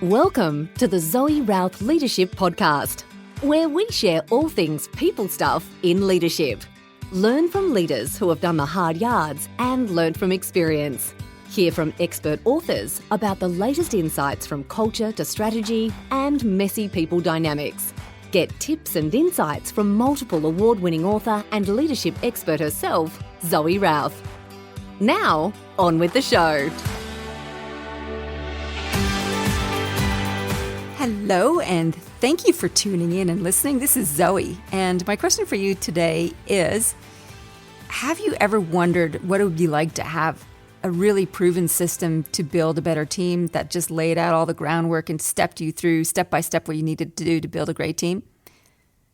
Welcome to the Zoe Routh Leadership Podcast, where we share all things people stuff in leadership. Learn from leaders who have done the hard yards and learn from experience. Hear from expert authors about the latest insights from culture to strategy and messy people dynamics. Get tips and insights from multiple award-winning author and leadership expert herself, Zoe Routh. Now, on with the show. Hello, and thank you for tuning in and listening. This is Zoe, and my question for you today is, have you ever wondered what it would be like to have a really proven system to build a better team that just laid out all the groundwork and stepped you through step by step what you needed to do to build a great team?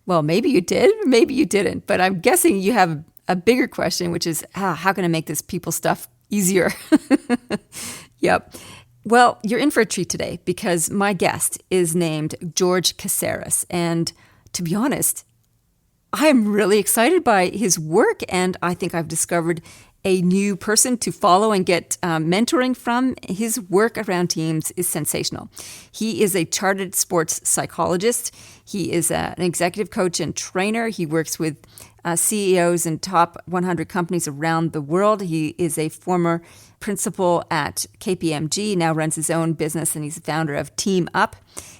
Well, maybe you did, maybe you didn't, but I'm guessing you have a bigger question, which is, how can I make this people stuff easier? Yep. Well, you're in for a treat today because my guest is named George Karseras. And to be honest, I'm really excited by his work, and I think I've discovered a new person to follow and get mentoring from. His work around teams is sensational. He is a chartered sports psychologist. He is an executive coach and trainer. He works with CEOs in top 100 companies around the world. He is a former principal at KPMG, now runs his own business, and he's the founder of Team Up.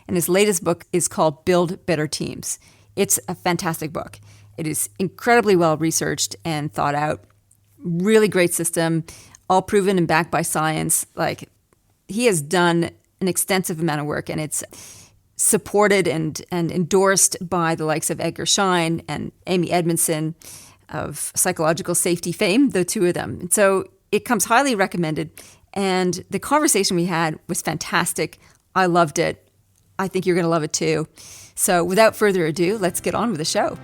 And his latest book is called Build Better Teams. It's a fantastic book. It is incredibly well researched and thought out. Really great system, all proven and backed by science. Like, he has done an extensive amount of work, and it's supported and endorsed by the likes of Edgar Schein and Amy Edmondson of psychological safety fame, the two of them. And so it comes highly recommended. And the conversation we had was fantastic. I loved it. I think you're going to love it too. So without further ado, let's get on with the show.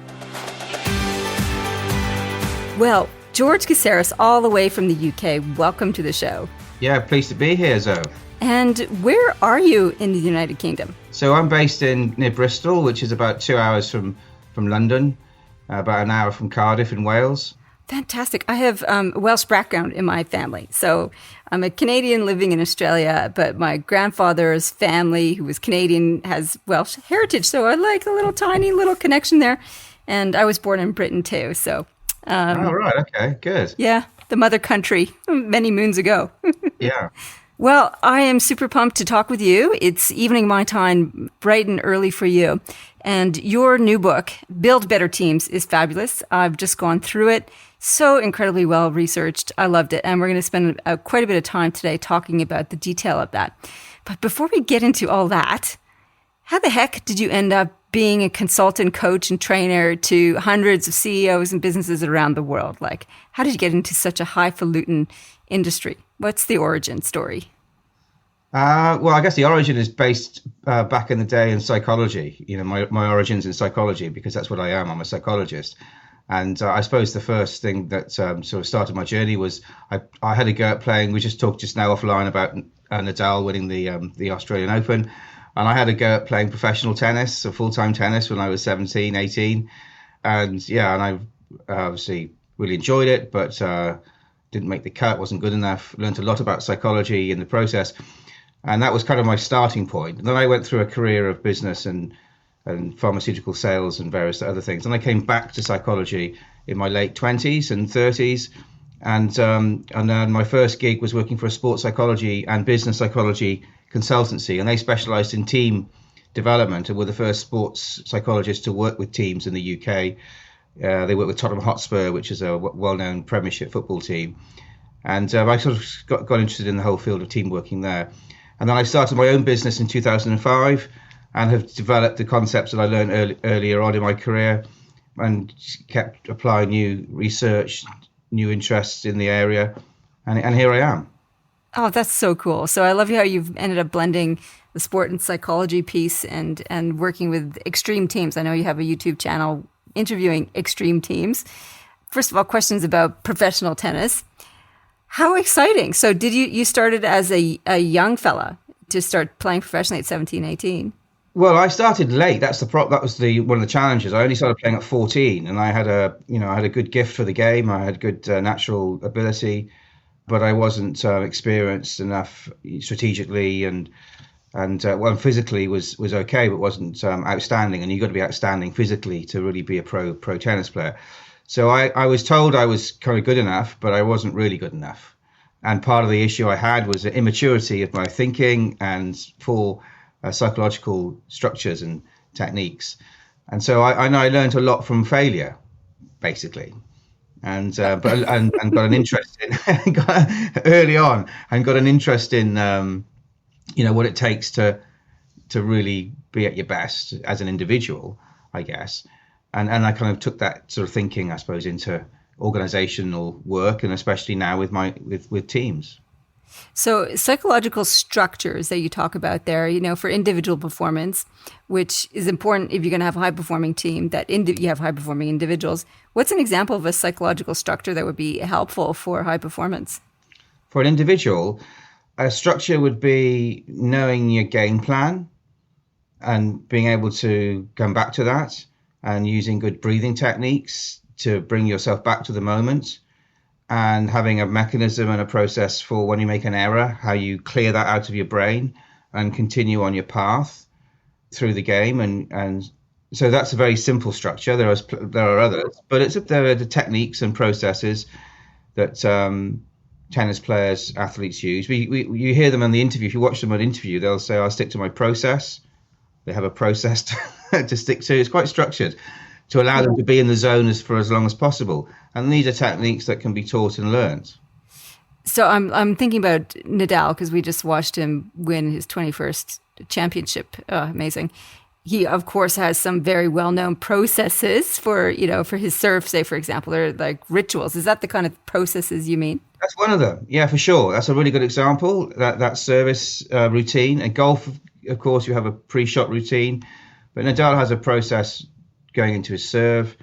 Well, George Karseras, all the way from the UK, welcome to the show. Yeah, pleased to be here, Zoe. And where are you in the United Kingdom? So I'm based near Bristol, which is about 2 hours from London, about an hour from Cardiff in Wales. Fantastic. I have a Welsh background in my family. So I'm a Canadian living in Australia, but my grandfather's family, who was Canadian, has Welsh heritage. So I like a little tiny little connection there. And I was born in Britain too. So. Oh, right. Okay, good. Yeah, the mother country many moons ago. Yeah. Well, I am super pumped to talk with you. It's evening my time, bright and early for you. And your new book, Build Better Teams, is fabulous. I've just gone through it. So incredibly well researched. I loved it. And we're going to spend quite a bit of time today talking about the detail of that. But before we get into all that, how the heck did you end up being a consultant, coach, and trainer to hundreds of CEOs and businesses around the world? Like, how did you get into such a highfalutin industry? What's the origin story? Well, I guess the origin is based back in the day in psychology. You know, my origin's in psychology because that's what I am. I'm a psychologist. And I suppose the first thing that sort of started my journey was I had a go at playing. We just talked just now offline about Nadal winning the Australian Open. And I had a go at playing professional tennis, so full-time tennis, when I was 17, 18. And yeah, and I obviously really enjoyed it, but didn't make the cut, wasn't good enough. Learned a lot about psychology in the process. And that was kind of my starting point. And then I went through a career of business and pharmaceutical sales and various other things. And I came back to psychology in my late 20s and 30s. And then my first gig was working for a sports psychology and business psychology consultancy, and they specialized in team development and were the first sports psychologists to work with teams in the UK. They worked with Tottenham Hotspur, which is a well-known Premiership football team. And I sort of got interested in the whole field of team working there. And then I started my own business in 2005 and have developed the concepts that I learned earlier on in my career and kept applying new research, new interests in the area. And here I am. Oh, that's so cool. So I love how you've ended up blending the sport and psychology piece and working with extreme teams. I know you have a YouTube channel interviewing extreme teams. First of all, questions about professional tennis. How exciting. So did you started as a young fella to start playing professionally at 17, 18? Well, I started late. That was one of the challenges. I only started playing at 14, and I had a good gift for the game. I had good natural ability, but I wasn't experienced enough strategically and and well, physically was okay, but wasn't outstanding. And you've got to be outstanding physically to really be a pro tennis player. So I was told I was kind of good enough, but I wasn't really good enough. And part of the issue I had was the immaturity of my thinking and for psychological structures and techniques. And so I learned a lot from failure, basically. And got an interest in early on, and got an interest in what it takes to really be at your best as an individual, I guess. And I kind of took that sort of thinking, I suppose, into organizational work, and especially now with teams. So psychological structures that you talk about there, for individual performance, which is important if you're going to have a high-performing team, that you have high-performing individuals. What's an example of a psychological structure that would be helpful for high performance? For an individual, a structure would be knowing your game plan and being able to come back to that, and using good breathing techniques to bring yourself back to the moment, and having a mechanism and a process for when you make an error, how you clear that out of your brain and continue on your path through the game. And so that's a very simple structure. There are others, but there are the techniques and processes that tennis players, athletes use. You hear them on the interview. If you watch them on interview, they'll say, "I'll stick to my process." They have a process to stick to. It's quite structured to allow them to be in the zone for as long as possible. And these are techniques that can be taught and learned. So I'm thinking about Nadal, because we just watched him win his 21st championship. Amazing. He, of course, has some very well-known processes for his serve, say, for example. They're like rituals. Is that the kind of processes you mean? That's one of them. Yeah, for sure. That's a really good example, that service routine. And golf, of course, you have a pre-shot routine. But Nadal has a process going into his serve.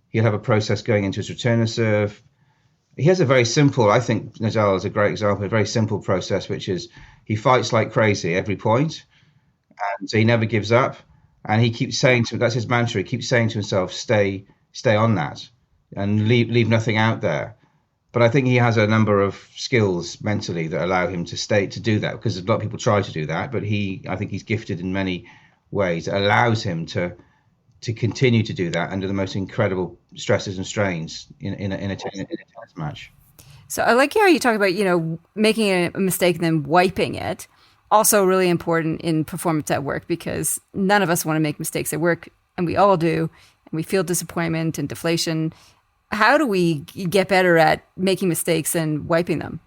He'll have a process going into his return of serve. He has a very simple, I think Nadal is a great example, a very simple process, which is he fights like crazy every point, and he never gives up. And he keeps saying that's his mantra, he keeps saying to himself, stay on that and leave nothing out there. But I think he has a number of skills mentally that allow him to do that, because a lot of people try to do that, but I think he's gifted in many ways that allows him to continue to do that under the most incredible stresses and strains in a tennis match. So I like how you talk about, making a mistake and then wiping it. Also really important in performance at work, because none of us want to make mistakes at work, and we all do, and we feel disappointment and deflation. How do we get better at making mistakes and wiping them?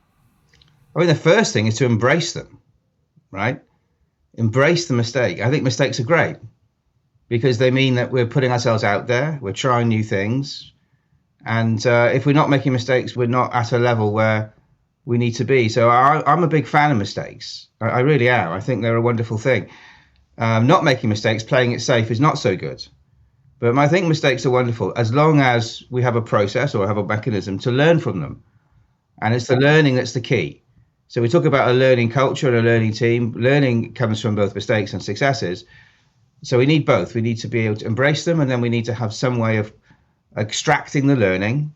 I mean, the first thing is to embrace them, right? Embrace the mistake. I think mistakes are great, because they mean that we're putting ourselves out there, we're trying new things. And if we're not making mistakes, we're not at a level where we need to be. So I'm a big fan of mistakes. I really am. I think they're a wonderful thing. Not making mistakes, playing it safe is not so good. But I think mistakes are wonderful as long as we have a process or have a mechanism to learn from them. And it's the learning that's the key. So we talk about a learning culture and a learning team. Learning comes from both mistakes and successes. So we need both. We need to be able to embrace them, and then we need to have some way of extracting the learning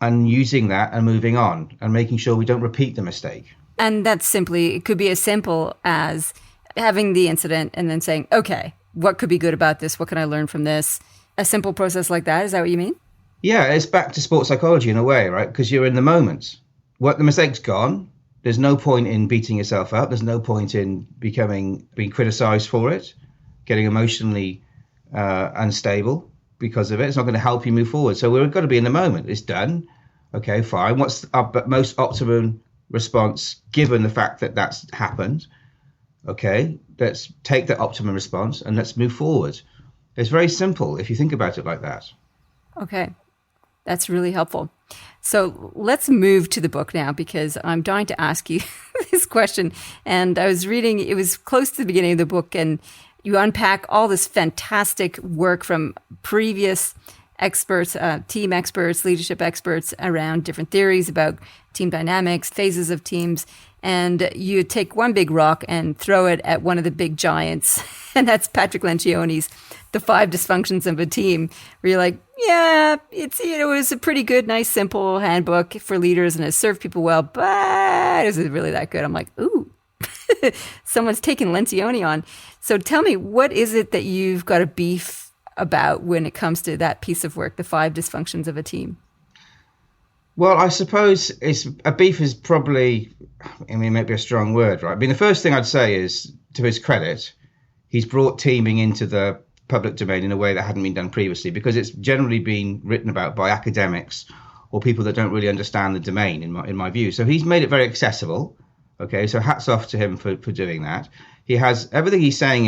and using that and moving on and making sure we don't repeat the mistake. And that's it could be as simple as having the incident and then saying, okay, what could be good about this? What can I learn from this? A simple process like that. Is that what you mean? Yeah, it's back to sports psychology in a way, right? Because you're in the moment. What the mistake's gone. There's no point in beating yourself up. There's no point in being criticized for it, getting emotionally unstable because of it. It's not going to help you move forward. So we've got to be in the moment. It's done. Okay, fine. What's our most optimum response given the fact that that's happened? Okay, let's take the optimum response and let's move forward. It's very simple if you think about it like that. Okay, that's really helpful. So let's move to the book now, because I'm dying to ask you this question. And I was reading, it was close to the beginning of the book, and you unpack all this fantastic work from previous experts, team experts, leadership experts around different theories about team dynamics, phases of teams. And you take one big rock and throw it at one of the big giants. And that's Patrick Lencioni's The 5 Dysfunctions of a Team, where you're like, yeah, it was a pretty good, nice, simple handbook for leaders and it served people well, but is it really that good? I'm like, ooh. someone's taken Lencioni on. So tell me, what is it that you've got a beef about when it comes to that piece of work, the 5 dysfunctions of a team? Well, I suppose a beef is probably, I mean, maybe a strong word, right? I mean, the first thing I'd say is, to his credit, he's brought teaming into the public domain in a way that hadn't been done previously, because it's generally been written about by academics or people that don't really understand the domain, in my view. So he's made it very accessible. Okay, so hats off to him for doing that. He has, everything he's saying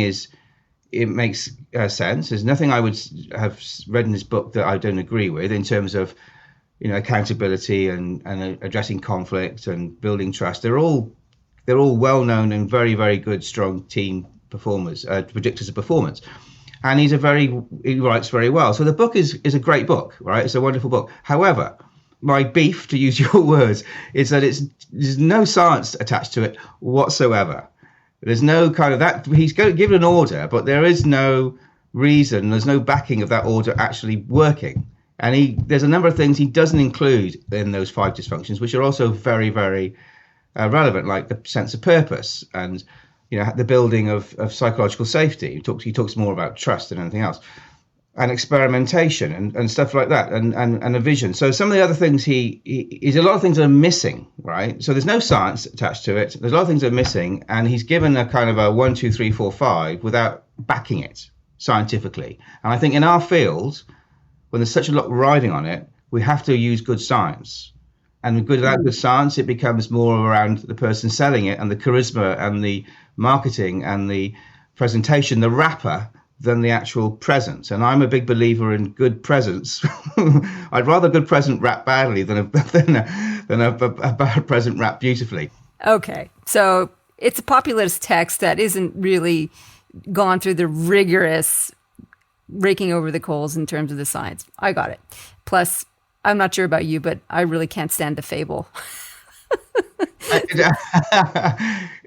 it makes sense. There's nothing I would have read in his book that I don't agree with in terms of, accountability and addressing conflict and building trust. They're all well known and very, very good, strong team performers, predictors of performance. And he writes very well. So the book is a great book, right? It's a wonderful book. However, my beef, to use your words, is that there's no science attached to it whatsoever. There's no kind of that. He's given an order, but there is no reason. There's no backing of that order actually working. And there's a number of things he doesn't include in those 5 dysfunctions, which are also very, very relevant, like the sense of purpose and the building of psychological safety. He talks more about trust than anything else, and experimentation and stuff like that, and a vision. So some of the other things he's a lot of things are missing, right? So there's no science attached to it. There's a lot of things that are missing, and he's given a kind of a 1, 2, 3, 4, 5 without backing it scientifically. And I think in our field, when there's such a lot riding on it, we have to use good science. And without good science, it becomes more around the person selling it and the charisma and the marketing and the presentation, the wrapper, than the actual presence. And I'm a big believer in good presence. I'd rather a good present wrap badly than a bad present wrap beautifully. Okay, so it's a populist text that isn't really gone through the rigorous raking over the coals in terms of the science. I got it. Plus, I'm not sure about you, but I really can't stand the fable.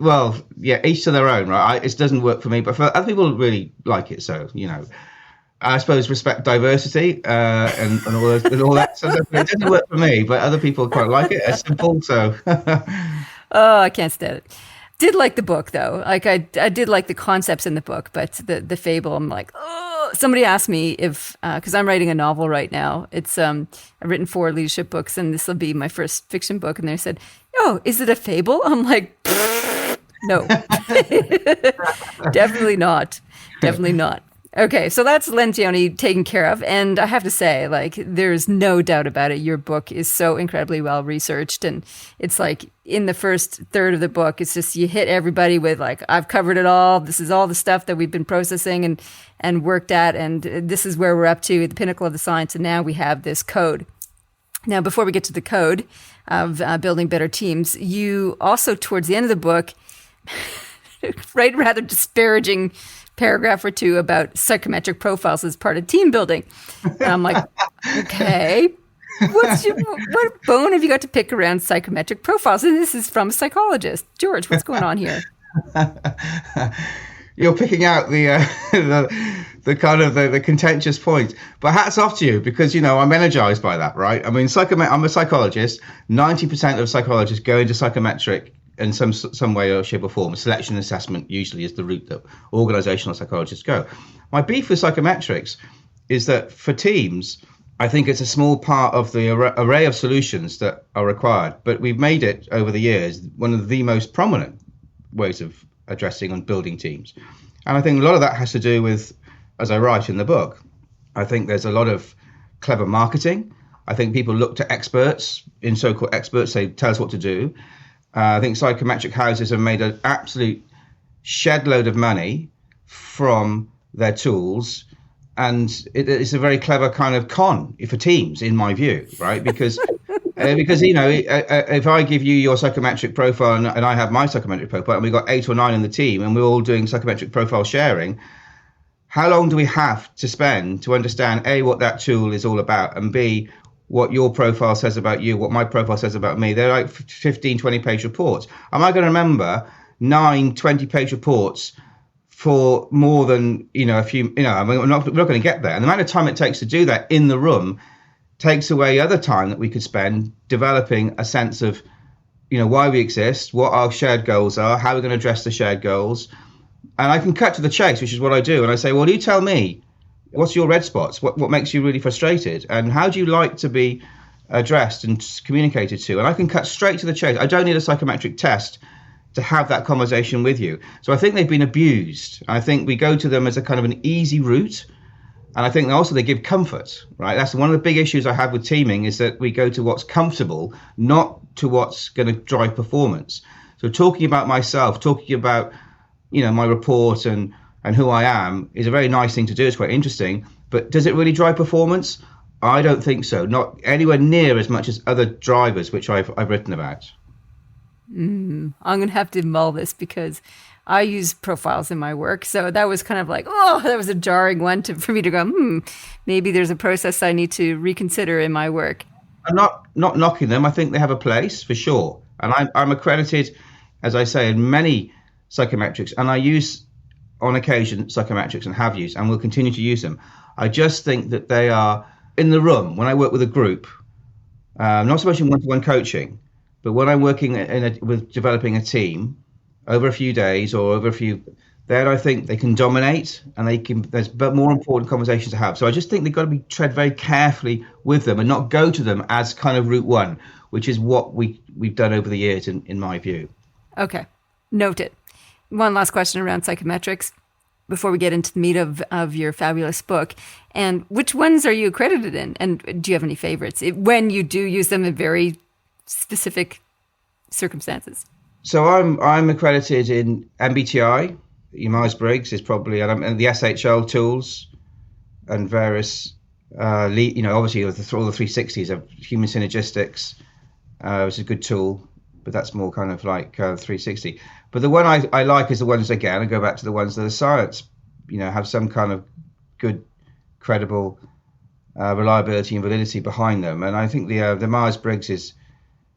Well, yeah, each to their own, right? It doesn't work for me, but for other people really like it. So, I suppose respect diversity and all that. So it doesn't work for me, but other people quite like it. It's simple, so. Oh, I can't stand it. Did like the book though. Like I did like the concepts in the book, but the fable, I'm like, oh. Somebody asked me if, because I'm writing a novel right now. It's I've written 4 leadership books, and this will be my first fiction book. And they said, "Oh, is it a fable?" I'm like, no, definitely not, definitely not. Okay, so that's Lencioni taken care of. And I have to say, like, there's no doubt about it. Your book is so incredibly well researched. And it's like in the first third of the book, it's just you hit everybody with like, I've covered it all. This is all the stuff that we've been processing and worked at. And this is where we're up to, the pinnacle of the science. And now we have this code. Now, before we get to the code of building better teams, you also, towards the end of the book, write rather disparaging paragraph or 2 about psychometric profiles as part of team building. And I'm like, okay, what bone have you got to pick around psychometric profiles? And this is from a psychologist. George, what's going on here? You're picking out the kind of the contentious point, but hats off to you, because I'm energized by that, right? I mean, I'm a psychologist. 90% of psychologists go into psychometric in some way or shape or form. Selection assessment usually is the route that organisational psychologists go. My beef with psychometrics is that for teams, I think it's a small part of the array of solutions that are required, but we've made it over the years one of the most prominent ways of addressing and building teams. And I think a lot of that has to do with, as I write in the book, I think there's a lot of clever marketing. I think people look to experts, so-called experts, say, tell us what to do. I think psychometric houses have made an absolute shed load of money from their tools, and it's a very clever kind of con for teams, in my view, right? Because if I give you your psychometric profile and I have my psychometric profile, and we've got 8 or 9 in the team, and we're all doing psychometric profile sharing, how long do we have to spend to understand A, what that tool is all about, and B, what your profile says about you, what my profile says about me? They're like 15, 20-page reports. Am I going to remember 9, 20-page reports for more than, a few, I mean, we're not going to get there. And the amount of time it takes to do that in the room takes away other time that we could spend developing a sense of why we exist, what our shared goals are, how we're going to address the shared goals. And I can cut to the chase, which is what I do. And I say, well, you tell me, what's your red spots? What makes you really frustrated? And how do you like to be addressed and communicated to? And I can cut straight to the chase. I don't need a psychometric test to have that conversation with you. So I think they've been abused. I think we go to them as a kind of an easy route. And I think also they give comfort, right? That's one of the big issues I have with teaming, is that we go to what's comfortable, not to what's going to drive performance. So talking about myself, talking about, my report and who I am is a very nice thing to do. It's quite interesting. But does it really drive performance? I don't think so. Not anywhere near as much as other drivers, which I've written about. I'm going to have to mull this because I use profiles in my work. So that was kind of like, that was a jarring one for me to go, maybe there's a process I need to reconsider in my work. I'm not knocking them. I think they have a place for sure. And I'm accredited, as I say, in many psychometrics. And I use, on occasion, psychometrics and have used and will continue to use them. I just think that they are in the room when I work with a group, not so much in one-to-one coaching, but when I'm working with developing a team over a few days or over a few, then I think they can dominate and there's more important conversations to have. So I just think they've got to be tread very carefully with them and not go to them as kind of route one, which is what we've done over the years in my view. Okay, noted. One last question around psychometrics before we get into the meat of your fabulous book. And which ones are you accredited in? And do you have any favorites when you do use them in very specific circumstances? So I'm accredited in MBTI. Myers-Briggs is probably, and the SHL tools and various, obviously all the 360s of human synergistics, which is a good tool, but that's more kind of like 360. But the one I like is the ones, again, I go back to the ones that are science, have some kind of good, credible reliability and validity behind them. And I think the Myers-Briggs is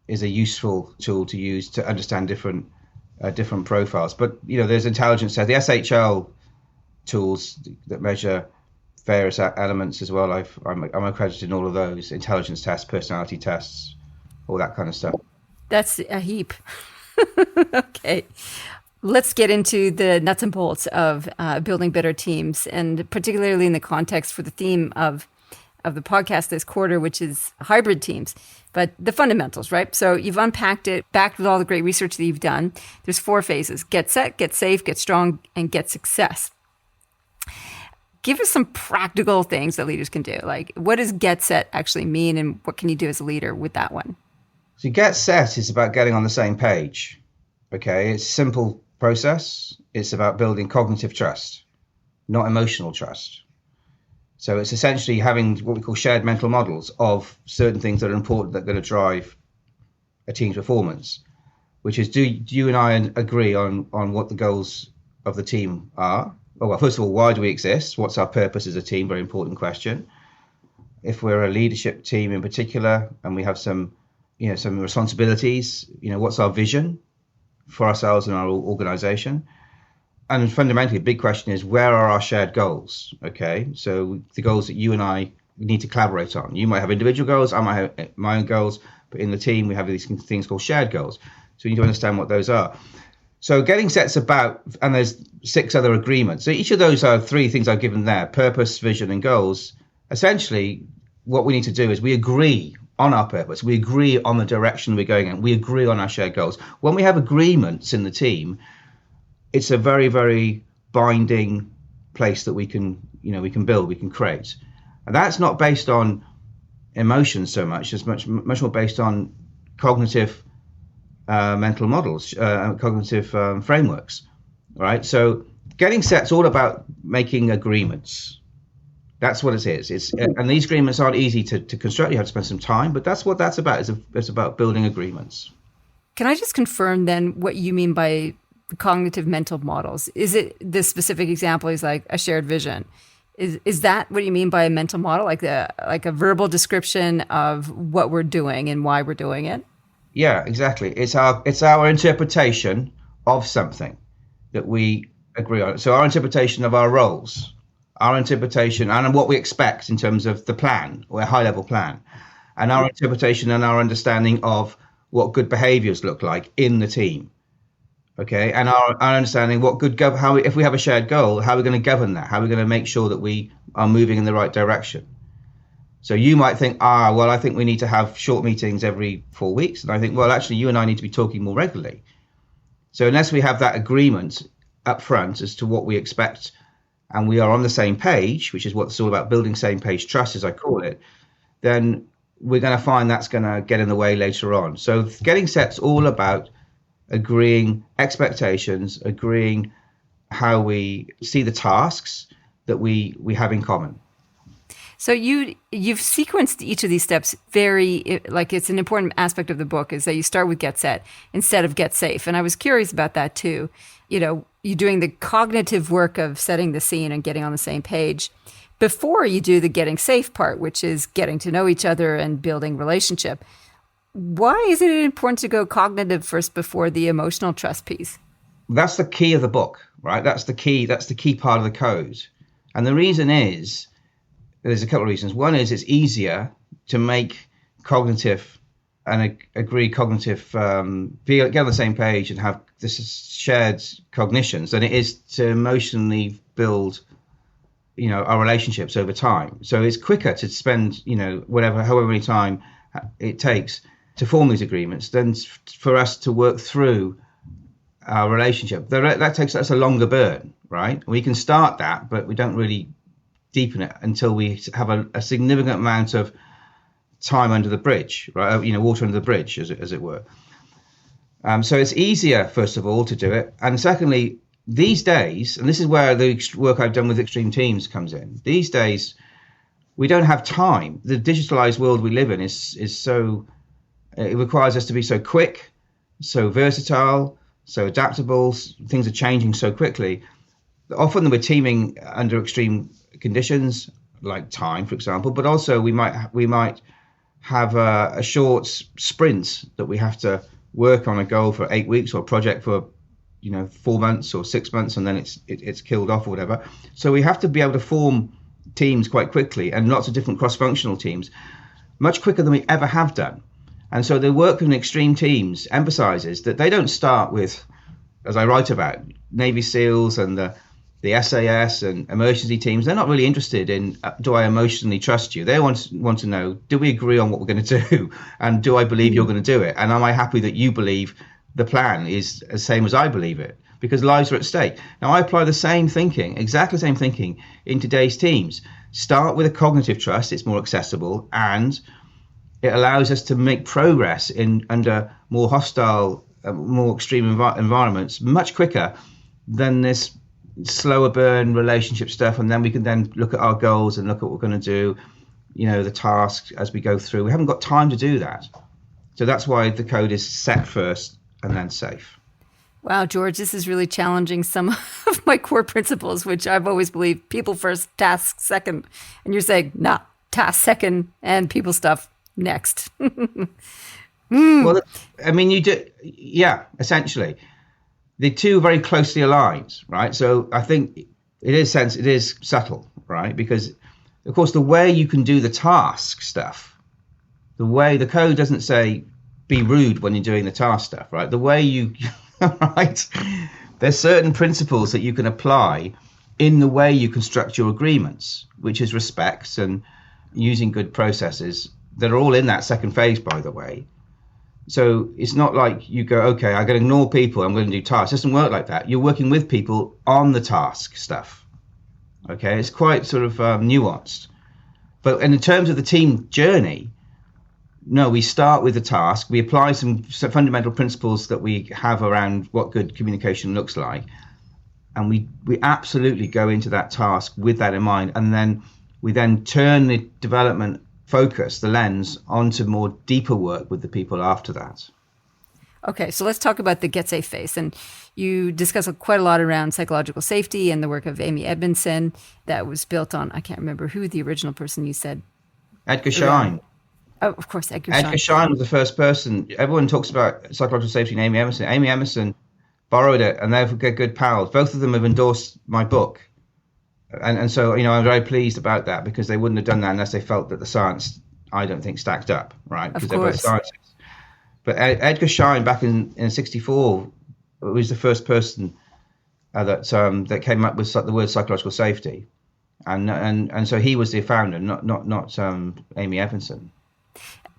a useful tool to use to understand different profiles. But there's intelligence tests, the SHL tools that measure various elements as well. I'm accredited in all of those: intelligence tests, personality tests, all that kind of stuff. That's a heap. Okay, let's get into the nuts and bolts of building better teams, and particularly in the context for the theme of the podcast this quarter, which is hybrid teams, but the fundamentals, right? So you've unpacked it, backed with all the great research that you've done. There's 4 phases: get set, get safe, get strong, and get success. Give us some practical things that leaders can do. Like, what does get set actually mean, and what can you do as a leader with that one? So get set is about getting on the same page. Okay, it's a simple process. It's about building cognitive trust, not emotional trust. So it's essentially having what we call shared mental models of certain things that are important that are going to drive a team's performance, which is, do you and I agree on what the goals of the team are? Well, first of all, why do we exist? What's our purpose as a team? Very important question. If we're a leadership team in particular, and we have some responsibilities, what's our vision for ourselves and our organization? And fundamentally, the big question is, where are our shared goals? Okay, so the goals that you and I need to collaborate on. You might have individual goals, I might have my own goals, but in the team, we have these things called shared goals. So we need to understand what those are. So getting set's about, and there's 6 other agreements. So each of those are 3 things I've given there: purpose, vision, and goals. Essentially, what we need to do is we agree on our purpose. We agree on the direction we're going in. We agree on our shared goals. When we have agreements in the team, it's a very, very binding place that we can build, we can create. And that's not based on emotions so much, as much more based on cognitive mental models, cognitive frameworks, right? So getting set's all about making agreements. That's what it is. And these agreements aren't easy to construct. You have to spend some time, but that's what that's about. It's about building agreements. Can I just confirm then what you mean by cognitive mental models? Is it this specific example is like a shared vision? Is that what you mean by a mental model, like a verbal description of what we're doing and why we're doing it? Yeah, exactly. It's our interpretation of something that we agree on. So our interpretation of our roles, our interpretation and what we expect in terms of the plan or a high level plan, and our interpretation and our understanding of what good behaviors look like in the team. Okay, and our understanding what good if we have a shared goal, how we're going to govern that, how we're going to make sure that we are moving in the right direction. So you might think, well, I think we need to have short meetings every 4 weeks, and I think, well, actually, you and I need to be talking more regularly. So unless we have that agreement up front as to what we expect, and we are on the same page, which is what it's all about, building same page trust, as I call it, then we're going to find that's going to get in the way later on. So getting set's all about agreeing expectations, agreeing how we see the tasks that we have in common. So you've sequenced each of these steps very, like it's an important aspect of the book is that you start with get set instead of get safe. And I was curious about that too. You know, you're doing the cognitive work of setting the scene and getting on the same page before you do the getting safe part, which is getting to know each other and building relationship. Why is it important to go cognitive first before the emotional trust piece? That's the key of the book, right? That's the key part of the code. And the reason is, there's a couple of reasons. One is it's easier to make cognitive and agree cognitive, get on the same page and have this shared cognitions than it is to emotionally build, our relationships over time. So it's quicker to spend, however many time it takes to form these agreements than for us to work through our relationship. That's a longer burn, right? We can start that, but we don't really deepen it until we have a significant amount of time under the bridge, right? Water under the bridge, as it were. So it's easier, first of all, to do it. And secondly, these days, and this is where the work I've done with extreme teams comes in, these days, we don't have time. The digitalized world we live in is so, it requires us to be so quick, so versatile, so adaptable. Things are changing so quickly. Often we're teaming under extreme conditions, like time, for example, but also we might have a short sprint that we have to work on a goal for 8 weeks or a project for 4 months or 6 months, and then it's killed off or whatever. So we have to be able to form teams quite quickly, and lots of different cross-functional teams, much quicker than we ever have done. And so the work in extreme teams emphasizes that they don't start with, as I write about, Navy SEALs and the SAS and emergency teams. They're not really interested in, do I emotionally trust you? They want to know, do we agree on what we're going to do? And do I believe you're going to do it? And am I happy that you believe the plan is the same as I believe it? Because lives are at stake. Now, I apply the same thinking, exactly the same thinking in today's teams. Start with a cognitive trust. It's more accessible, and it allows us to make progress under more hostile, more extreme environments much quicker than this slower burn relationship stuff. And then we can then look at our goals and look at what we're going to do, the tasks as we go through. We haven't got time to do that. So that's why the code is set first and then safe. Wow, George, this is really challenging some of my core principles, which I've always believed people first, task second. And you're saying, nah, task second and people stuff next. Well, I mean, you do, yeah, essentially. The two are very closely aligned, right? So I think it is subtle, right? Because, of course, the way you can do the task stuff, the way the code doesn't say be rude when you're doing the task stuff, right? The way you, right? There's certain principles that you can apply in the way you construct your agreements, which is respects and using good processes that are all in that second phase, by the way. So it's not like you go, okay, I'm going to ignore people, I'm going to do tasks. It doesn't work like that. You're working with people on the task stuff. Okay, it's quite sort of nuanced. But in terms of the team journey, no, we start with the task. We apply some fundamental principles that we have around what good communication looks like. And we absolutely go into that task with that in mind. And then we then turn the development focus, the lens, onto more deeper work with the people after that. Okay, so let's talk about the get safe phase. And you discuss quite a lot around psychological safety and the work of Amy Edmondson that was built on, I can't remember who the original person you said. Edgar Schein. Oh, of course, Edgar Schein. Edgar Schein was the first person. Everyone talks about psychological safety and Amy Edmondson. Amy Edmondson borrowed it, and they're good pals. Both of them have endorsed my book. And so, I'm very pleased about that, because they wouldn't have done that unless they felt that the science, I don't think, stacked up, right? Because they're both scientists. But Edgar Schein back in 64 was the first person that came up with the word psychological safety, and so he was the founder, not Amy Edmondson.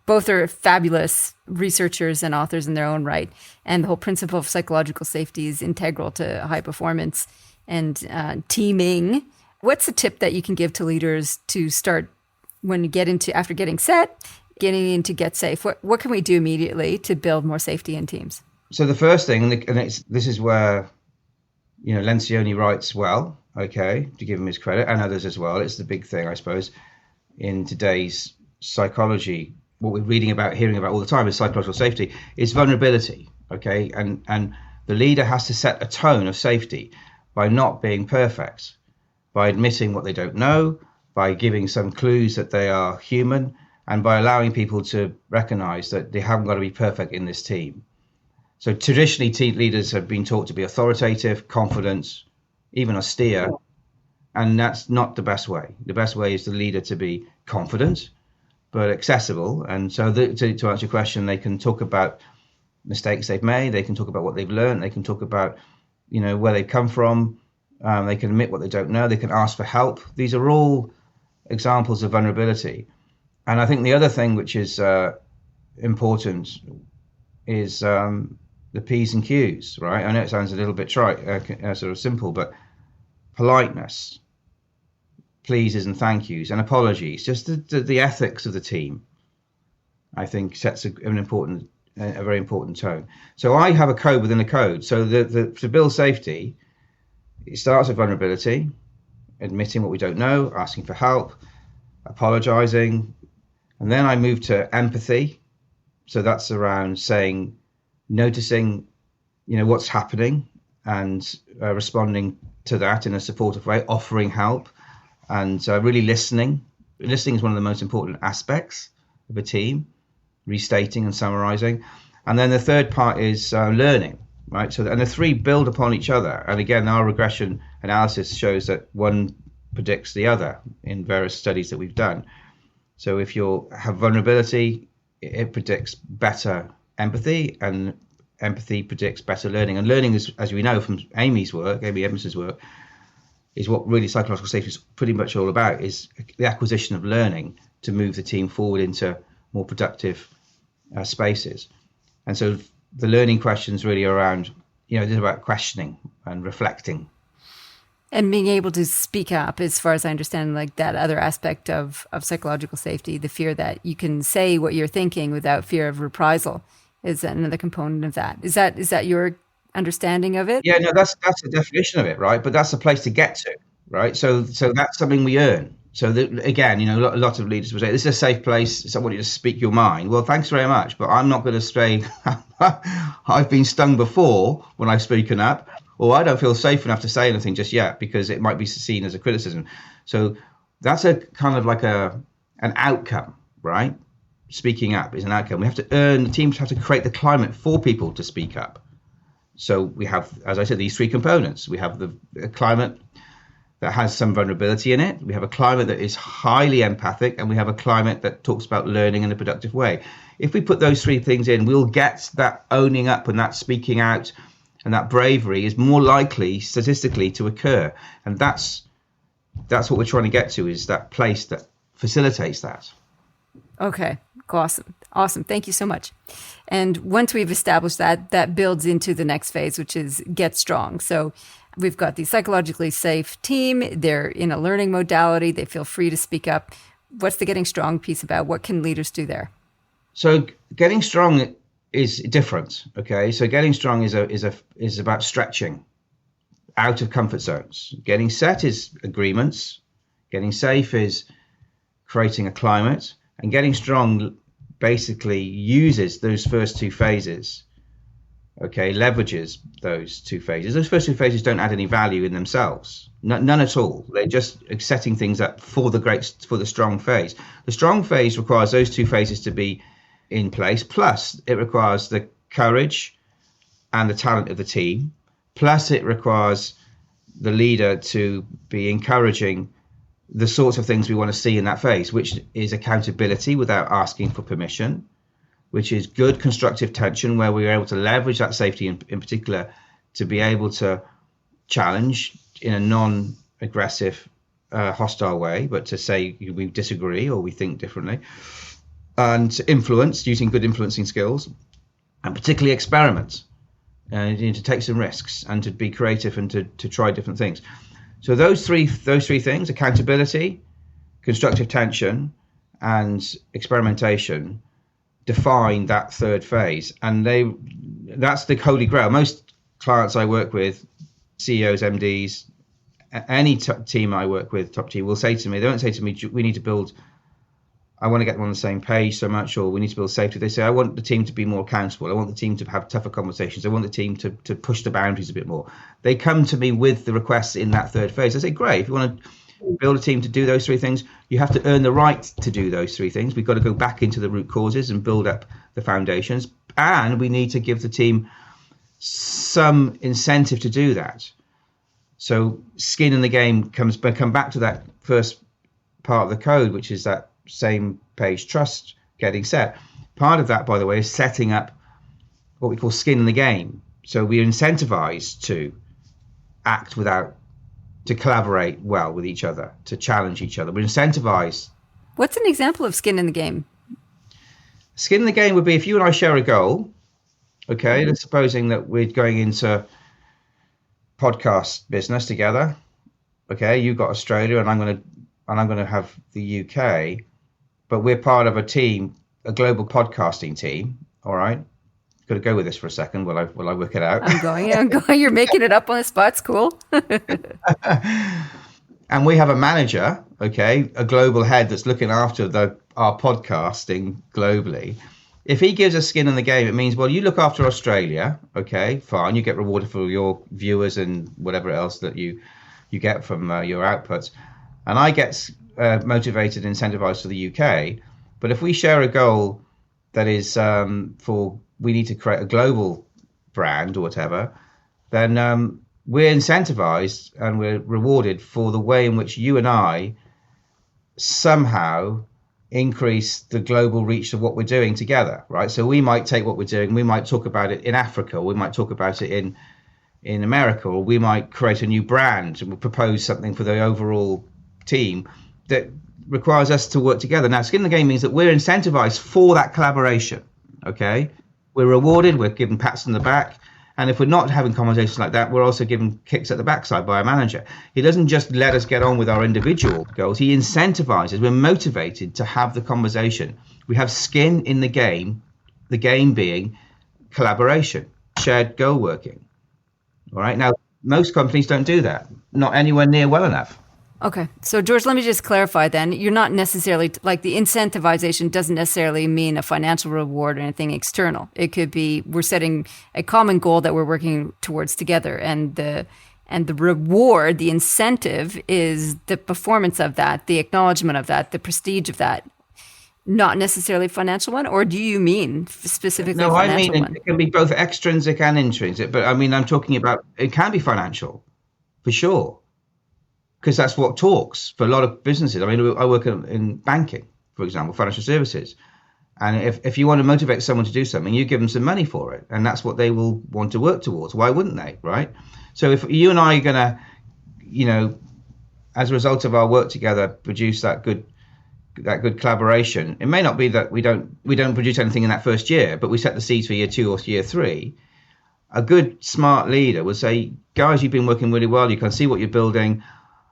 Both are fabulous researchers and authors in their own right, and the whole principle of psychological safety is integral to high performance and teaming. What's a tip that you can give to leaders to start when you get into, after getting set, getting into Get Safe? What can we do immediately to build more safety in teams? So the first thing, this is where, Lencioni writes well, okay, to give him his credit, and others as well. It's the big thing, I suppose, in today's psychology. What we're reading about, hearing about all the time is psychological safety, is vulnerability, okay? And the leader has to set a tone of safety by not being perfect, by admitting what they don't know, by giving some clues that they are human, and by allowing people to recognize that they haven't got to be perfect in this team. So traditionally, team leaders have been taught to be authoritative, confident, even austere, and that's not the best way. The best way is the leader to be confident, but accessible. And so to answer your question, they can talk about mistakes they've made, they can talk about what they've learned, they can talk about, where they've come from, they can admit what they don't know, they can ask for help. These are all examples of vulnerability. And I think the other thing which is important is the P's and Q's, right? I know it sounds a little bit trite, sort of simple, but politeness, pleases and thank yous, and apologies, just the ethics of the team, I think sets a very important tone. So I have a code within a code. So to build safety, it starts with vulnerability, admitting what we don't know, asking for help, apologizing, and then I move to empathy. So that's around noticing, what's happening and responding to that in a supportive way, offering help, and really listening. Listening is one of the most important aspects of a team, restating and summarizing. And then the third part is learning, right? So, and the three build upon each other. And again, our regression analysis shows that one predicts the other in various studies that we've done. So if you have vulnerability, it predicts better empathy, and empathy predicts better learning. And learning is, as we know from Amy Edmondson's work, is what really psychological safety is pretty much all about, is the acquisition of learning to move the team forward into more productive spaces. And so the learning questions really are around, it's about questioning and reflecting. And being able to speak up, as far as I understand, like that other aspect of psychological safety, the fear that you can say what you're thinking without fear of reprisal, is another component of that. Is that your understanding of it? Yeah, no, that's the definition of it, right? But that's a place to get to, right? So that's something we earn. So again, a lot of leaders will say, this is a safe place. I want you to speak your mind. Well, thanks very much, but I'm not going to say I've been stung before when I've spoken up, or I don't feel safe enough to say anything just yet because it might be seen as a criticism. So that's a kind of like an outcome, right? Speaking up is an outcome. We have to earn, the teams have to create the climate for people to speak up. So we have, as I said, these three components. We have the climate that has some vulnerability in it. We have a climate that is highly empathic, and we have a climate that talks about learning in a productive way. If we put those three things in, we'll get that owning up and that speaking out, and that bravery is more likely statistically to occur. And that's what we're trying to get to, is that place that facilitates that. Okay, awesome. Thank you so much. And once we've established that builds into the next phase, which is get strong. So we've got the psychologically safe team. They're in a learning modality. They feel free to speak up. What's the getting strong piece about? What can leaders do there? So getting strong is different. Okay, so getting strong is about stretching out of comfort zones. Getting set is agreements. Getting safe is creating a climate, and getting strong basically uses those first two phases. Okay, leverages those two phases. Those first two phases don't add any value in themselves, none at all. They're just setting things up for the strong phase. The strong phase requires those two phases to be in place, plus it requires the courage and the talent of the team, plus it requires the leader to be encouraging the sorts of things we want to see in that phase, which is accountability without asking for permission, which is good constructive tension, where we're able to leverage that safety in particular to be able to challenge in a non-aggressive, hostile way, but to say we disagree or we think differently, and influence using good influencing skills, and particularly experiment, to take some risks and to be creative and to try different things. So those three things: accountability, constructive tension, and experimentation, define that third phase. And that's the holy grail. Most clients I work with, CEOs, MDs, any team I work with, top team, will say to me, they don't say to me, we need to build, I want to get them on the same page so much, or we need to build safety. They say, I want the team to be more accountable. I want the team to have tougher conversations. I want the team to push the boundaries a bit more. They come to me with the requests in that third phase. I say, great, if you want to build a team to do those three things, you have to earn the right to do those three things. We've got to go back into the root causes and build up the foundations. And we need to give the team some incentive to do that. So skin in the game come back to that first part of the code, which is that same page, trust getting set. Part of that, by the way, is setting up what we call skin in the game. So we're incentivized to act to collaborate well with each other, to challenge each other. We're incentivized. What's an example of skin in the game? Skin in the game would be if you and I share a goal. Okay, let's supposing that we're going into podcast business together. Okay, you've got Australia and I'm going to have the UK, but we're part of a team, a global podcasting team. All right, got to go with this for a second while I work it out. I'm going. You're making it up on the spot. It's cool. And we have a manager, okay, a global head that's looking after our podcasting globally. If he gives us skin in the game, it means, well, you look after Australia, okay, fine, you get rewarded for your viewers and whatever else that you get from your outputs. And I get motivated, incentivized for the UK. But if we share a goal that is we need to create a global brand or whatever, then we're incentivized and we're rewarded for the way in which you and I somehow increase the global reach of what we're doing together, right? So we might take what we're doing, we might talk about it in Africa, or we might talk about it in America, or we might create a new brand and we'll propose something for the overall team that requires us to work together. Now, skin in the game means that we're incentivized for that collaboration, okay? We're rewarded, we're given pats on the back, and if we're not having conversations like that, we're also given kicks at the backside by a manager. He doesn't just let us get on with our individual goals. He incentivizes. We're motivated to have the conversation. We have skin in the game being collaboration, shared goal working. All right. Now, most companies don't do that, not anywhere near well enough. Okay. So, George, let me just clarify then. You're not necessarily, like, the incentivization doesn't necessarily mean a financial reward or anything external. It could be we're setting a common goal that we're working towards together, and the reward, the incentive, is the performance of that, the acknowledgement of that, the prestige of that, not necessarily a financial one? Or do you mean specifically No, financial I mean, one? it can be both extrinsic and intrinsic, but I mean, I'm talking about, it can be financial, for sure. Because that's what talks for a lot of businesses. I mean, I work in banking, for example, financial services. And if you want to motivate someone to do something, you give them some money for it. And that's what they will want to work towards. Why wouldn't they, right? So if you and I are going to, as a result of our work together, produce that good collaboration, it may not be that we don't produce anything in that first year, but we set the seeds for year 2 or year 3. A good, smart leader would say, guys, you've been working really well. You can see what you're building.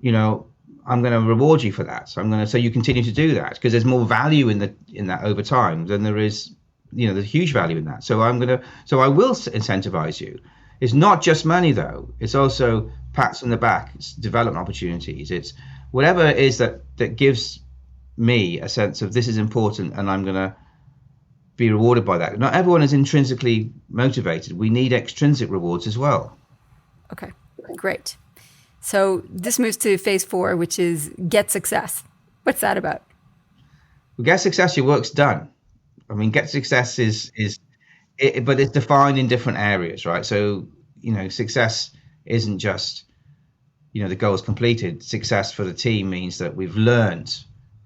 I'm going to reward you for that. So you continue to do that because there's more value in that over time than there is, there's huge value in that. So I will incentivize you. It's not just money though. It's also pats on the back. It's development opportunities. It's whatever it is that gives me a sense of this is important and I'm going to be rewarded by that. Not everyone is intrinsically motivated. We need extrinsic rewards as well. Okay, great. So this moves to phase 4, which is get success. What's that about? Well, get success, your work's done. I mean, get success but it's defined in different areas, right? So, success isn't just, the goal is completed. Success for the team means that we've learned,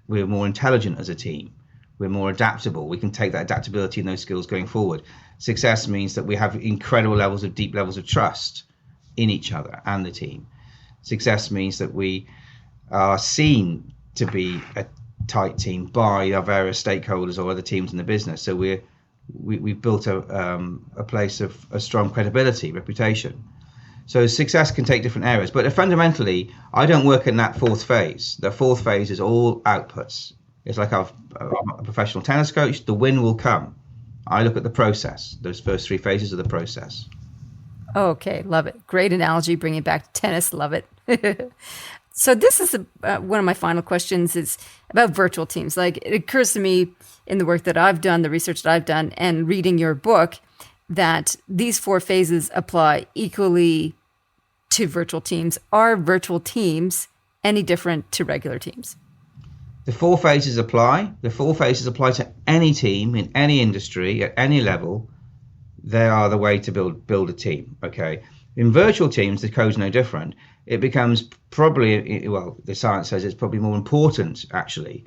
we're more intelligent as a team. We're more adaptable. We can take that adaptability and those skills going forward. Success means that we have incredible deep levels of trust in each other and the team. Success means that we are seen to be a tight team by our various stakeholders or other teams in the business. So we've built a place of a strong credibility, reputation. So success can take different areas, but fundamentally, I don't work in that fourth phase. The fourth phase is all outputs. It's like I'm a professional tennis coach. The win will come. I look at the process. Those first three phases of the process. Okay, love it. Great analogy, bringing it back to tennis. Love it. So this is one of my final questions is about virtual teams. Like, it occurs to me in the work that I've done, the research that I've done, and reading your book, that these four phases apply equally to virtual teams. Are virtual teams any different to regular teams? The four phases apply. The four phases apply to any team in any industry at any level. They are the way to build a team. Okay. In virtual teams, the code's no different. It becomes probably, well, the science says it's probably more important actually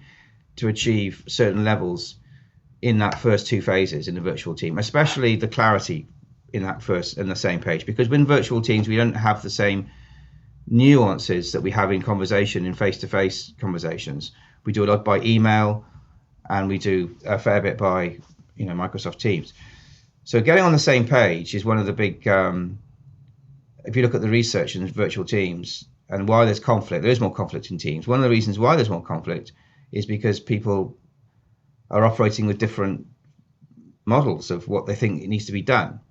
to achieve certain levels in that first two phases in the virtual team, especially the clarity in the same page, because in virtual teams we don't have the same nuances that we have in conversation, in face-to-face conversations. We do a lot by email, and we do a fair bit by Microsoft Teams. So getting on the same page is one of the big if you look at the research in virtual teams and why there's conflict, there is more conflict in teams. One of the reasons why there's more conflict is because people are operating with different models of what they think it needs to be done.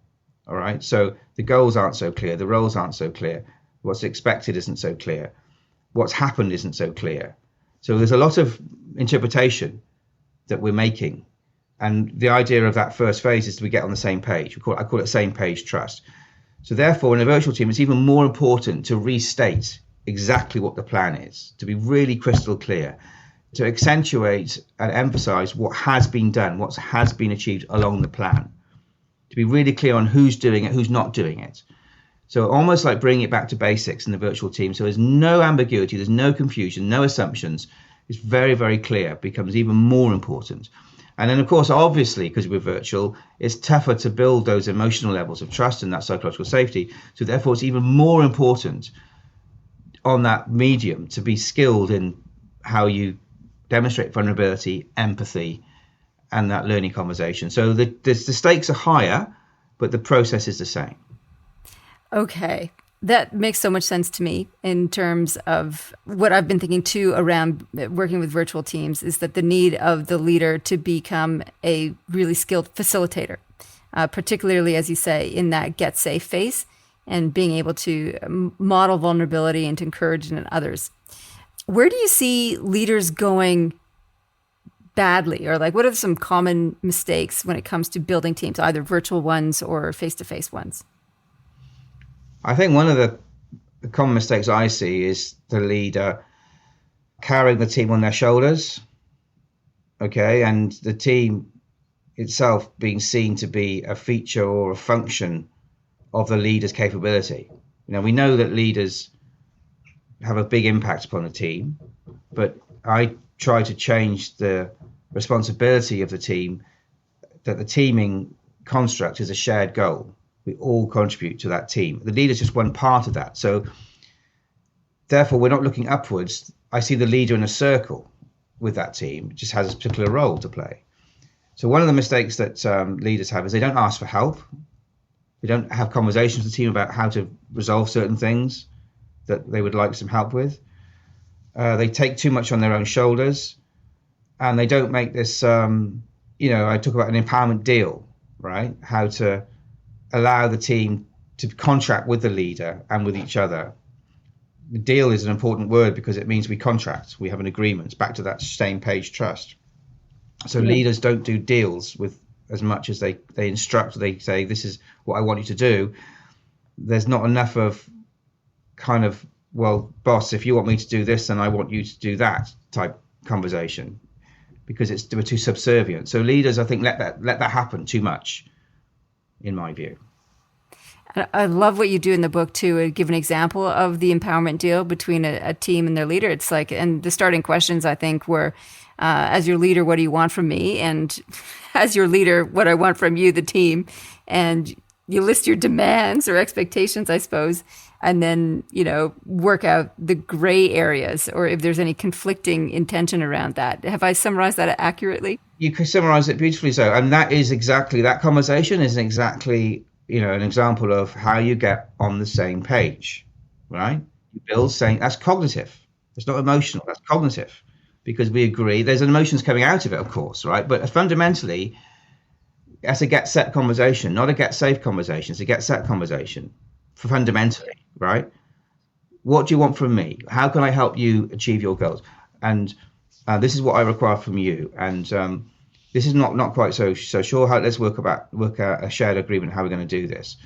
All right. So the goals aren't so clear. The roles aren't so clear. What's expected isn't so clear. What's happened isn't so clear. So there's a lot of interpretation that we're making. And the idea of that first phase is we get on the same page. I call it same page trust. So therefore, in a virtual team, it's even more important to restate exactly what the plan is, to be really crystal clear, to accentuate and emphasize what has been done, what has been achieved along the plan, to be really clear on who's doing it, who's not doing it. So almost like bringing it back to basics in the virtual team. So there's no ambiguity, there's no confusion, no assumptions. It's very, very clear, becomes even more important. And then, of course, obviously, because we're virtual, it's tougher to build those emotional levels of trust and that psychological safety. So therefore, it's even more important on that medium to be skilled in how you demonstrate vulnerability, empathy, and that learning conversation. So the stakes are higher, but the process is the same. Okay. That makes so much sense to me in terms of what I've been thinking too around working with virtual teams, is that the need of the leader to become a really skilled facilitator, particularly, as you say, in that get safe phase and being able to model vulnerability and to encourage in others. Where do you see leaders going badly, or like what are some common mistakes when it comes to building teams, either virtual ones or face-to-face ones? I think one of the common mistakes I see is the leader carrying the team on their shoulders, okay, and the team itself being seen to be a feature or a function of the leader's capability. We know that leaders have a big impact upon the team, but I try to change the responsibility of the team, that the teaming construct is a shared goal. We all contribute to that team. The leader is just one part of that. So therefore, we're not looking upwards. I see the leader in a circle with that team. It just has a particular role to play. So one of the mistakes that leaders have is they don't ask for help. They don't have conversations with the team about how to resolve certain things that they would like some help with. They take too much on their own shoulders, and they don't make this, I talk about an empowerment deal, right? How to allow the team to contract with the leader and with each other. The deal is an important word because it means we contract, we have an agreement, back to that same page trust. So leaders don't do deals with as much as they instruct, they say, this is what I want you to do. There's not enough of kind of, well, boss, if you want me to do this, then I want you to do that type conversation, because we're too subservient. So leaders, I think, let that happen too much, in my view. I love what you do in the book too. Give an example of the empowerment deal between a team and their leader. It's like, and the starting questions I think were, as your leader, what do you want from me? And as your leader, what I want from you, the team. And you list your demands or expectations, I suppose, and then, work out the gray areas or if there's any conflicting intention around that. Have I summarized that accurately? You can summarize it beautifully so. And that conversation is exactly, an example of how you get on the same page, right? You build saying that's cognitive. It's not emotional, that's cognitive, because we agree there's emotions coming out of it, of course, right? But fundamentally, that's a get set conversation, not a get safe conversation. It's a get set conversation fundamentally, right? What do you want from me? How can I help you achieve your goals? And this is what I require from you. And this is not quite so sure. Let's work out a shared agreement how we're going to do this.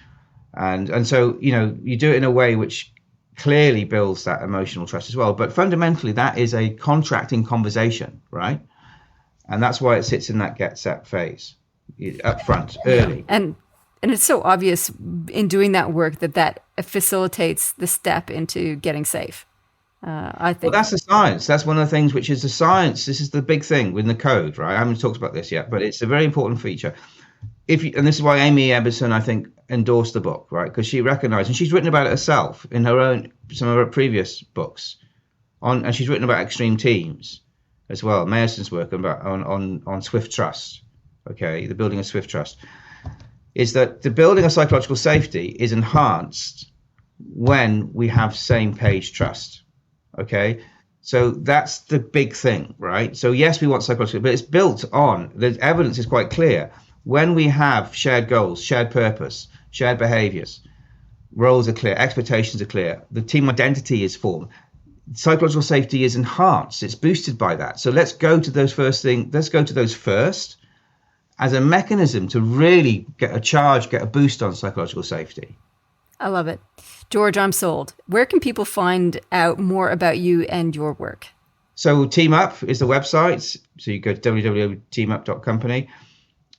And so, you do it in a way which clearly builds that emotional trust as well. But fundamentally, that is a contracting conversation, right? And that's why it sits in that get set phase up front, early. And it's so obvious in doing that work that facilitates the step into getting safe. I think. Well, that's the science. That's one of the things which is the science. This is the big thing with the code, right? I haven't talked about this yet, but it's a very important feature. And this is why Amy Eberson, I think, endorsed the book, right? Because she recognized, and she's written about it herself in some of her previous books, and she's written about extreme teams as well. Meyerson's work on swift trust, okay, the building of swift trust, is that the building of psychological safety is enhanced when we have same page trust. Okay, so that's the big thing, right? So yes, we want psychological, but it's built on, the evidence is quite clear. When we have shared goals, shared purpose, shared behaviors, roles are clear, expectations are clear, the team identity is formed, psychological safety is enhanced, it's boosted by that. So let's go to those first as a mechanism to really get a boost on psychological safety. I love it. George, I'm sold. Where can people find out more about you and your work? So Team Up is the website. So you go to www.teamup.company.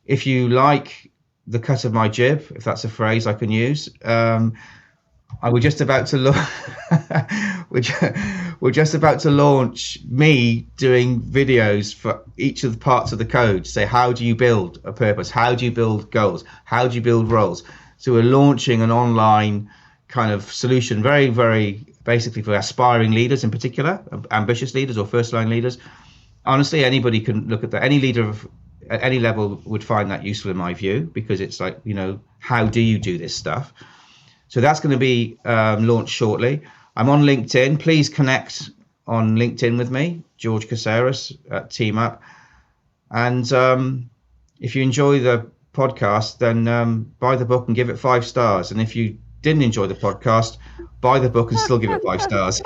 If you like the cut of my jib, if that's a phrase I can use, we're just about to we're just about to launch me doing videos for each of the parts of the code. Say, how do you build a purpose? How do you build goals? How do you build roles? So we're launching an online kind of solution, very, very basically for aspiring leaders in particular, ambitious leaders or first-line leaders. Honestly, anybody can look at that. Any leader at any level would find that useful in my view, because it's like, how do you do this stuff? So that's going to be launched shortly. I'm on LinkedIn. Please connect on LinkedIn with me, George Karseras at Team Up. And if you enjoy the podcast, then buy the book and give it 5 stars. And if you didn't enjoy the podcast, buy the book and still give it 5 stars.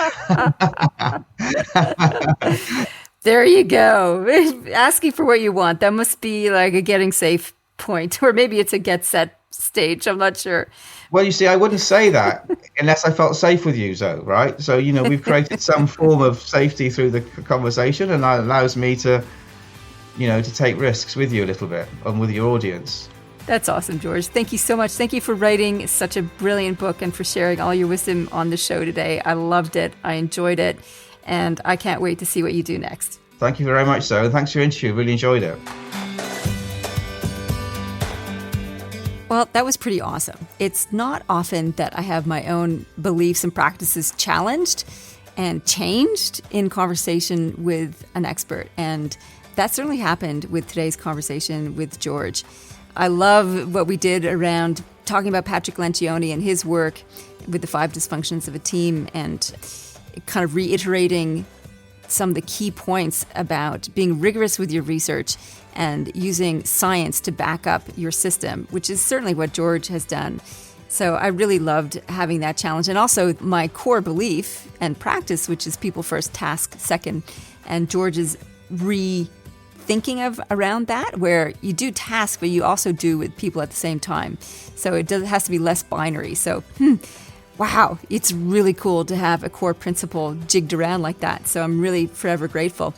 There you go. Asking for what you want. That must be like a getting safe point, or maybe it's a get set stage. I'm not sure. Well, you see, I wouldn't say that unless I felt safe with you, Zoe, right? So, we've created some form of safety through the conversation, and that allows me to, to take risks with you a little bit and with your audience. That's awesome, George. Thank you so much. Thank you for writing such a brilliant book and for sharing all your wisdom on the show today. I loved it. I enjoyed it. And I can't wait to see what you do next. Thank you very much, Zoe. Thanks for your interview. Really enjoyed it. Well, that was pretty awesome. It's not often that I have my own beliefs and practices challenged and changed in conversation with an expert. And that certainly happened with today's conversation with George. I love what we did around talking about Patrick Lencioni and his work with the 5 dysfunctions of a team, and kind of reiterating some of the key points about being rigorous with your research and using science to back up your system, which is certainly what George has done. So I really loved having that challenge. And also my core belief and practice, which is people first, task second. And George's rethinking of around that, where you do task, but you also do with people at the same time. So it has to be less binary. So, wow, it's really cool to have a core principle jigged around like that. So I'm really forever grateful.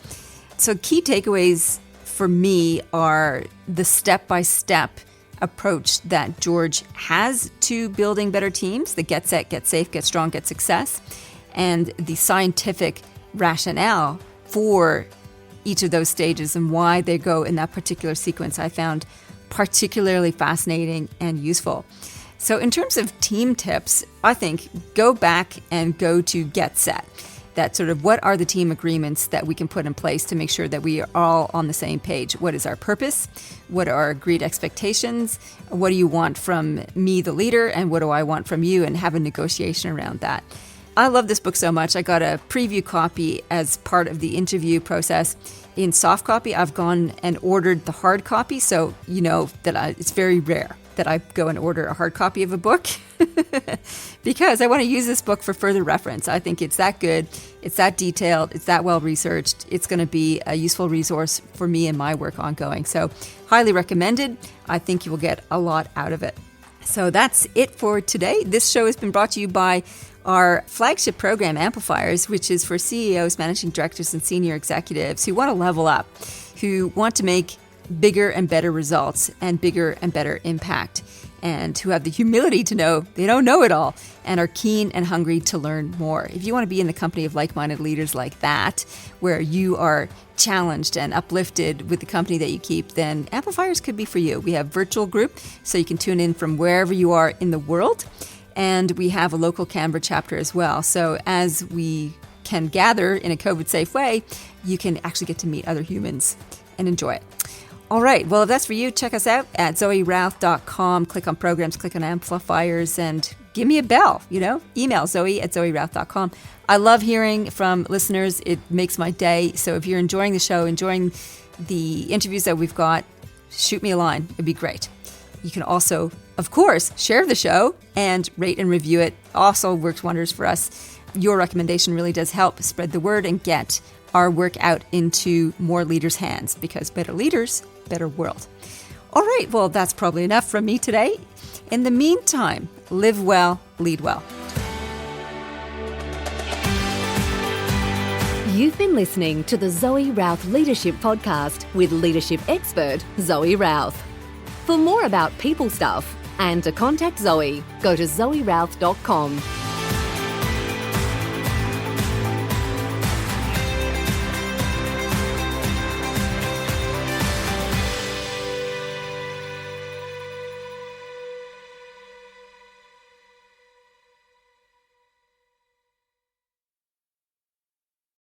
So key takeaways for me are the step-by-step approach that George has to building better teams, the get set, get safe, get strong, get success, and the scientific rationale for each of those stages and why they go in that particular sequence I found particularly fascinating and useful. So in terms of team tips, I think go back and go to Get Set. That sort of what are the team agreements that we can put in place to make sure that we are all on the same page? What is our purpose? What are our agreed expectations? What do you want from me, the leader? And what do I want from you? And have a negotiation around that. I love this book so much. I got a preview copy as part of the interview process. In soft copy, I've gone and ordered the hard copy. So you know that it's very rare that I go and order a hard copy of a book because I want to use this book for further reference. I think it's that good, it's that detailed, it's that well researched. It's going to be a useful resource for me and my work ongoing. So highly recommended. I think you will get a lot out of it. So that's it for today. This show has been brought to you by our flagship program, Amplifiers, which is for CEOs, managing directors, and senior executives who want to level up, who want to make bigger and better results and bigger and better impact, and who have the humility to know they don't know it all and are keen and hungry to learn more. If you want to be in the company of like-minded leaders like that, where you are challenged and uplifted with the company that you keep, then Amplifiers could be for you. We have a virtual group, so you can tune in from wherever you are in the world, and we have a local Canberra chapter as well. So as we can gather in a COVID-safe way, you can actually get to meet other humans and enjoy it. All right. Well, if that's for you, check us out at zoerouth.com. Click on programs, click on amplifiers, and give me a bell. Email zoe@zoerouth.com. I love hearing from listeners. It makes my day. So if you're enjoying the show, enjoying the interviews that we've got, shoot me a line. It'd be great. You can also, of course, share the show and rate and review it. Also works wonders for us. Your recommendation really does help spread the word and get our work out into more leaders' hands, because better leaders, better world. All right, well, that's probably enough from me today. In the meantime, live well, lead well. You've been listening to the Zoe Routh Leadership Podcast with leadership expert Zoe Routh. For more about people stuff and to contact Zoe, go to zoerouth.com.